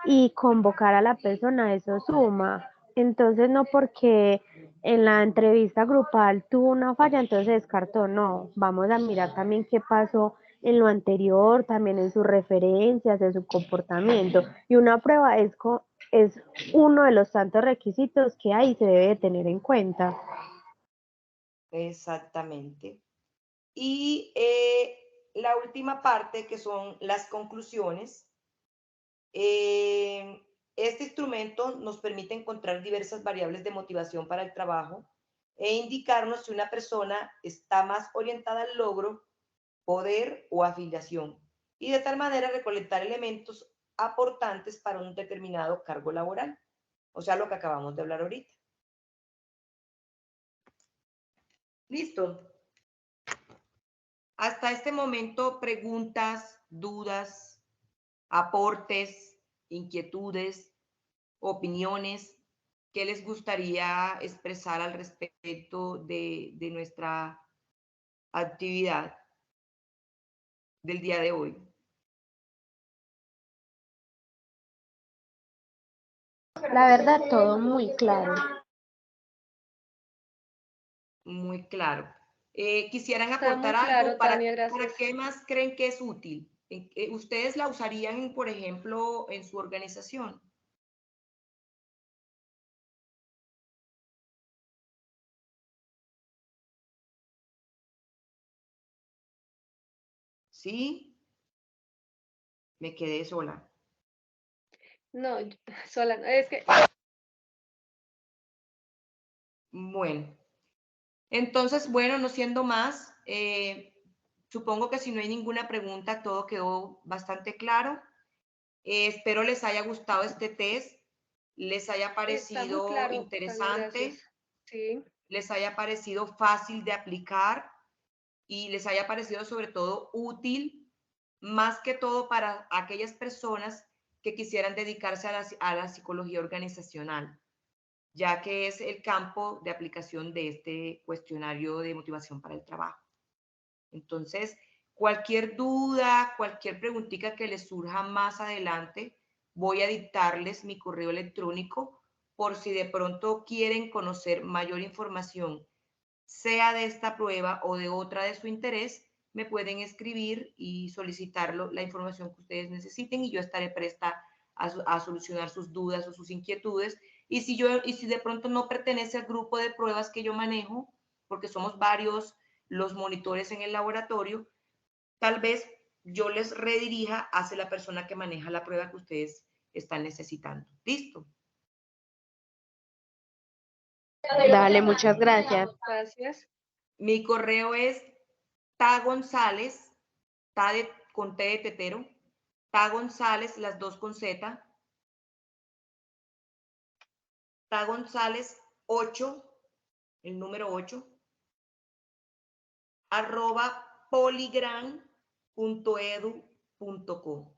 y convocar a la persona, eso suma. Entonces, no porque en la entrevista grupal tuvo una falla, entonces se descartó, no, vamos a mirar también qué pasó en lo anterior, también en sus referencias, en su comportamiento. Y una prueba es uno de los tantos requisitos que hay y se debe tener en cuenta. Exactamente. Y la última parte, que son las conclusiones. Este instrumento nos permite encontrar diversas variables de motivación para el trabajo e indicarnos si una persona está más orientada al logro, poder o afiliación, y de tal manera recolectar elementos aportantes para un determinado cargo laboral. O sea, lo que acabamos de hablar ahorita. Listo. Hasta este momento, preguntas, dudas, aportes, inquietudes, opiniones. ¿Qué les gustaría expresar al respecto de nuestra actividad del día de hoy? La verdad, todo muy claro. Muy claro. ¿Quisieran está muy aportar claro, algo? ¿Para Tania, gracias. qué más creen que es útil? ¿Ustedes la usarían, por ejemplo, en su organización? ¿Sí? Me quedé sola. No, sola, es que Bueno, entonces, bueno, no siendo más, supongo que si no hay ninguna pregunta, todo quedó bastante claro. Espero les haya gustado este test, les haya está muy parecido claro, Tania, gracias. interesante, Sí, les haya parecido fácil de aplicar y les haya parecido sobre todo útil, más que todo para aquellas personas que quisieran dedicarse a la psicología organizacional, ya que es el campo de aplicación de este cuestionario de motivación para el trabajo. Entonces, cualquier duda, cualquier preguntita que les surja más adelante, voy a dictarles mi correo electrónico por si de pronto quieren conocer mayor información, sea de esta prueba o de otra de su interés, me pueden escribir y solicitarlo la información que ustedes necesiten y yo estaré presta a solucionar sus dudas o sus inquietudes. Y si de pronto no pertenece al grupo de pruebas que yo manejo, porque somos varios los monitores en el laboratorio, tal vez yo les redirija hacia la persona que maneja la prueba que ustedes están necesitando. ¿Listo? Dale, muchas gracias. Gracias. Mi correo es tagonzález, con T de tetero, tagonzález, las dos con Z, tagonzález 8, el número 8, @poligran.edu.co.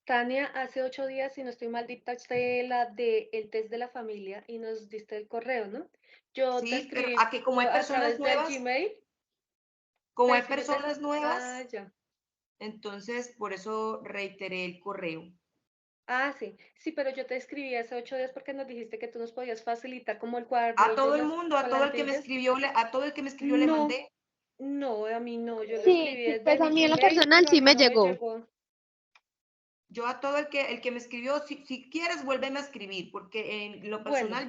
Tania, hace 8 días, si no estoy mal, dictaste el test de la familia y nos diste el correo, ¿no? Yo te Sí, pero escribí aquí como hay a personas través del nuevas, Gmail. como hay Sí, yo te... personas nuevas, Ah, ya. entonces por eso reiteré el correo. Ah, sí. Sí, pero yo te escribí hace 8 días porque nos dijiste que tú nos podías facilitar como el A cuadernillo todo y el las mundo, a todo el que me plantillas. escribió, le No, mandé. no, a mí no. Yo lo Sí, escribí sí, desde pues a mi mí en lo Gmail, personal pero a sí mí me no me llegó. llegó. Yo a todo el que me escribió, si quieres, vuélveme a escribir, porque en lo Bueno, personal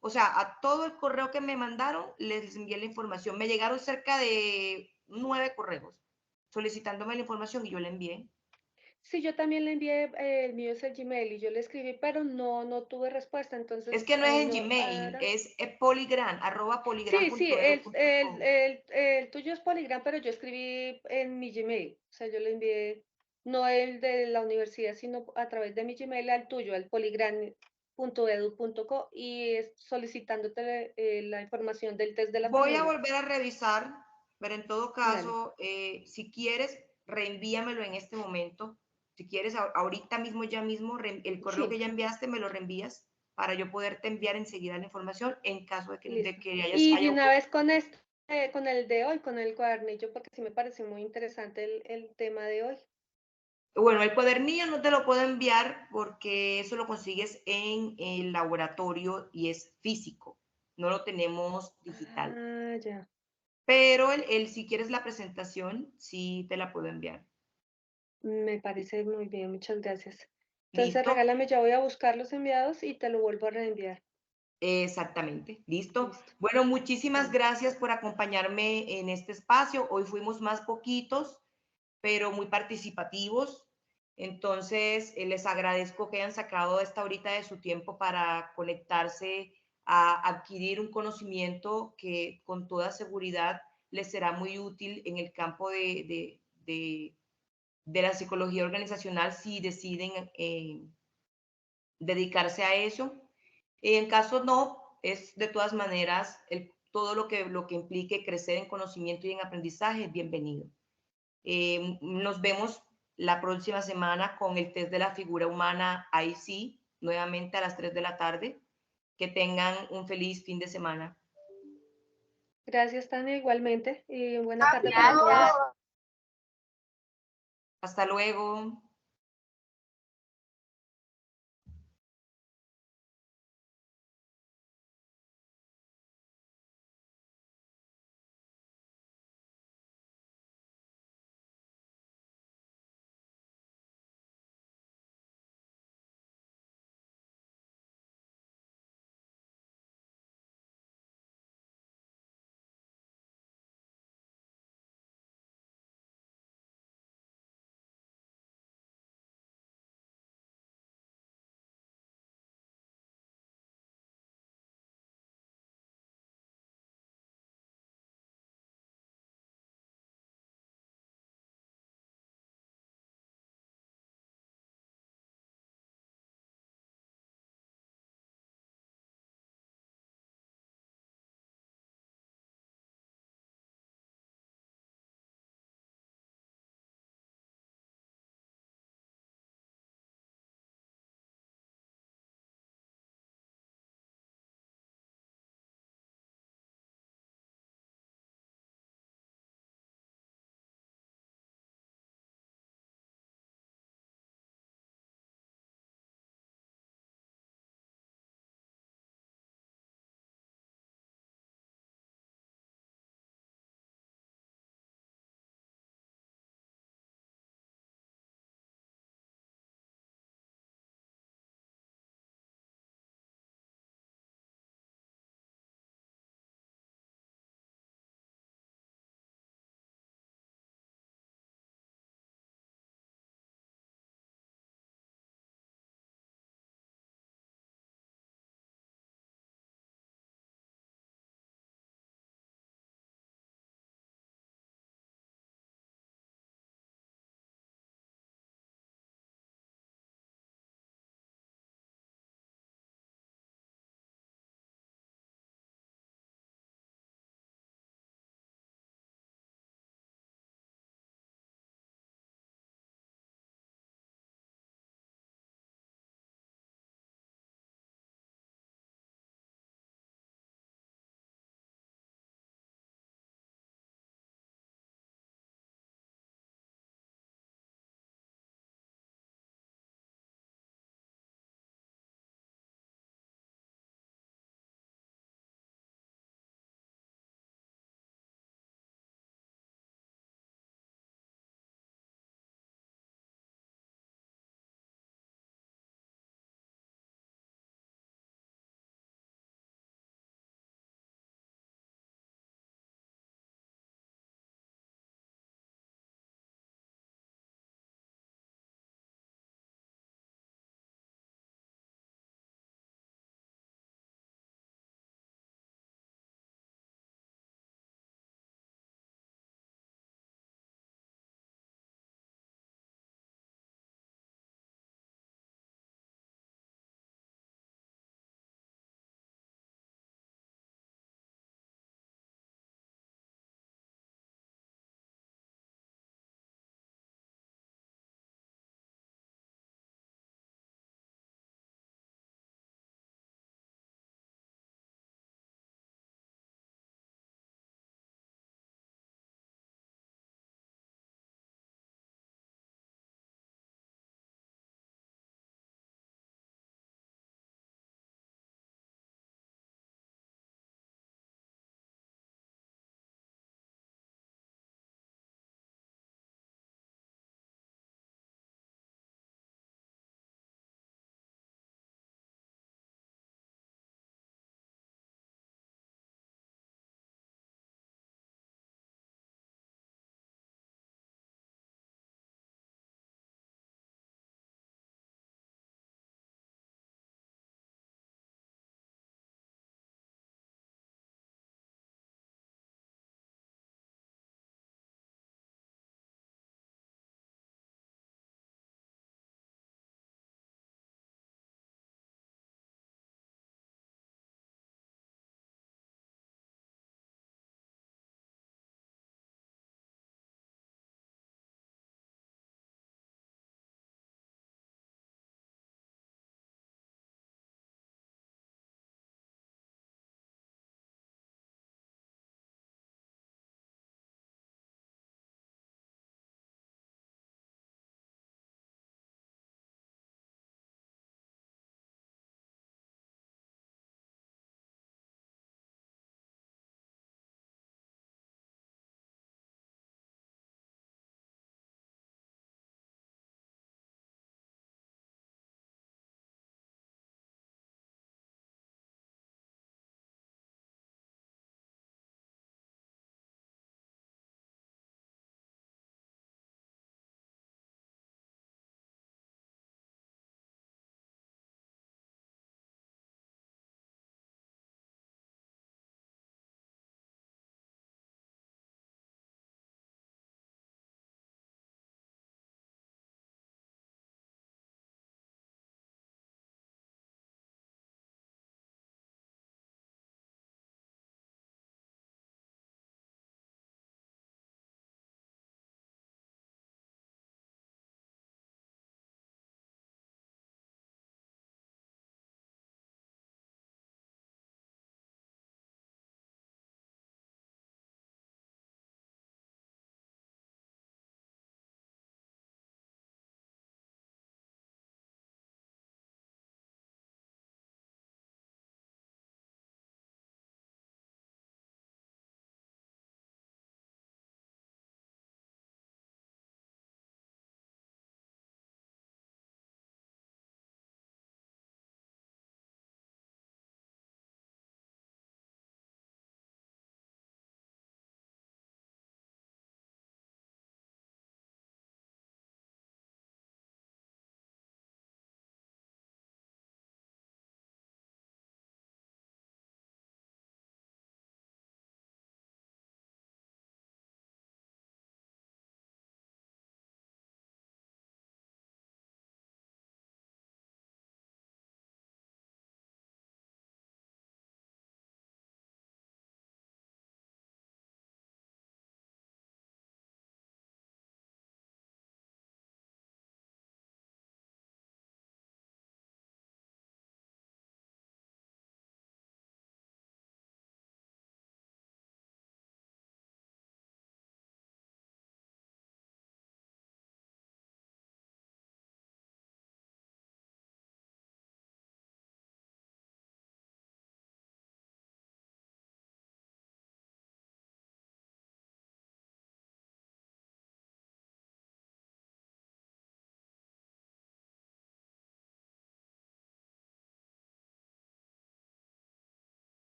o sea, a todo el correo que me mandaron, les envié la información. Me llegaron cerca de 9 correos solicitándome la información y yo la envié. sí, yo también le envié, el mío es el Gmail y yo le escribí, pero no tuve respuesta, Es entonces que no es en no, Gmail, ahora... es poligran, Sí, sí, @poligran.edu.co. el tuyo es Poligram, pero yo escribí en mi Gmail, o sea, yo le envié, no el de la universidad, sino a través de mi Gmail al tuyo, al poligran.edu.co y solicitándote la información del test de la Voy a familia. volver a revisar, pero en todo Dale, caso, si quieres, reenvíamelo en este momento. Si quieres, ahorita mismo, ya mismo, el correo sí, que ya enviaste, me lo reenvías para yo poderte enviar enseguida la información en caso de listo. que Y de haya una ocurrido. vez con esto, con el de hoy, con el cuadernillo, porque sí me parece muy interesante el tema de hoy. Bueno, el cuadernillo no te lo puedo enviar porque eso lo consigues en el laboratorio y es físico. No lo tenemos digital. Ah, ya. Pero si quieres la presentación, sí te la puedo enviar. Me parece muy bien, muchas gracias. Entonces, ¿Listo? regálame, ya voy a buscar los enviados y te lo vuelvo a reenviar. Exactamente, listo. Listo. Bueno, muchísimas Dale. gracias por acompañarme en este espacio. Hoy fuimos más poquitos, pero muy participativos. Entonces, les agradezco que hayan sacado esta horita de su tiempo para conectarse a adquirir un conocimiento que con toda seguridad les será muy útil en el campo de la psicología organizacional si deciden dedicarse a eso. En caso no, es de todas maneras todo lo que implique crecer en conocimiento y en aprendizaje es bienvenido. Nos vemos la próxima semana con el test de la figura humana, ahí sí, nuevamente a las 3 de la tarde. Que tengan un feliz fin de semana. Gracias, Tania, igualmente. Y buena tarde para todos. Hasta luego.